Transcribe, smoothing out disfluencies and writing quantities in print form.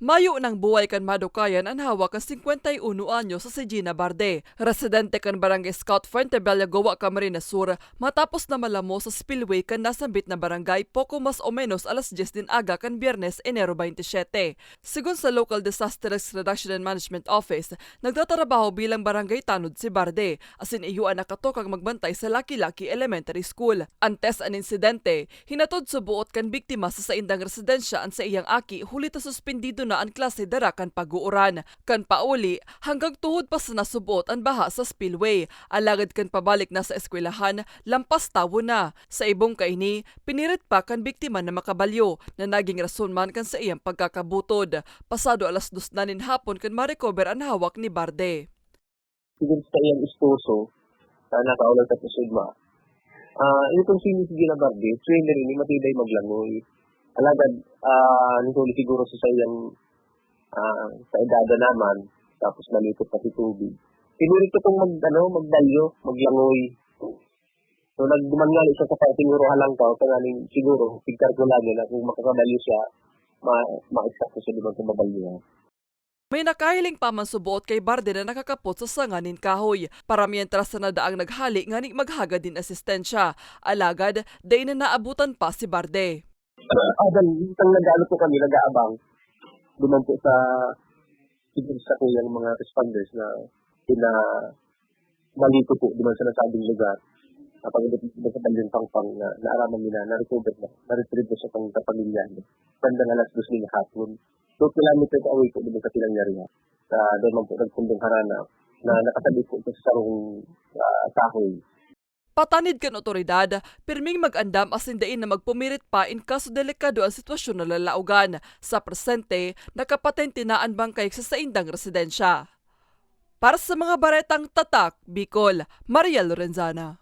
Mayo ng buhay kan madukayan ang hawak kan 51 anyos sa si Gina Barde. Residente kan Barangay Scout Fuentebella, Goa, Camarines Sur, matapos na malamo sa spillway kan nasambit na barangay poco mas o menos alas 10 din aga kan Biyernes, Enero 27. Sigun sa Local Disaster Risk Reduction and Management Office, nagtatrabaho bilang barangay tanod si Barde, asin iyuan nakatokang magbantay sa Laki-Laki Elementary School. Antes an insidente, hinatod subuot kan biktima sa indang residensya an sa iyang aki huli ta suspendido na ang klase dara kan pag-uuran. Kan pauli, hanggang tuhod pa sa nasubot ang baha sa spillway. Alagad kan pabalik na sa eskwelahan, lampas tawo na. Sa ibong kaini, pinirit pa kan biktima na makabalyo na naging rason man kan sa iyang pagkakabutod. Pasado alas 2 na nin hapon kan ma-recover ang hawak ni Barde. Siguro sa iyang esposo, nakaulang sa Sigma. Itong sinis ginabarde, trainer ni matibay maglangoy. Alagad, nituli siguro sa iyang sa edada naman, tapos malipot pati tubig. Pinurito kong magdalyo, maglangoy. So nagdumangali siya sa siguro halang tao, tangaling siguro, pigkar ko lagi na kung makakadalyo siya, ma-extract ko siya di ba sa mabalyo. May nakahiling pa man subuot kay Barde na nakakapot sa sanganin kahoy. Para mientras na daang naghali ngani maghaga din asistensya. Alagad, day na naabutan pa si Barde. Isang nag-ano po kami, nag-aabang. Duman po sa siguro sa kuyang mga responders na malito po duman sa nasabing lugar. Kapag sa Balyong Pangpang na naaraman nila, na-recover na, na-retrieve na sa pamilya. Ganda nga alas 2 nila hapon. 2 kilometers away po duman sa pinangyarihan. Doon man po nagpundong harana na nakasabi po ito sa sarong kahoy. Patanid kan otoridad, pirming mag-andam asindain na magpumirit pa in kaso delikado ang sitwasyon na lalaugan. Sa presente, nakapatente na ang bangkay sa saindang residensya. Para sa mga baretang tatak, Bicol, Maria Lorenzana.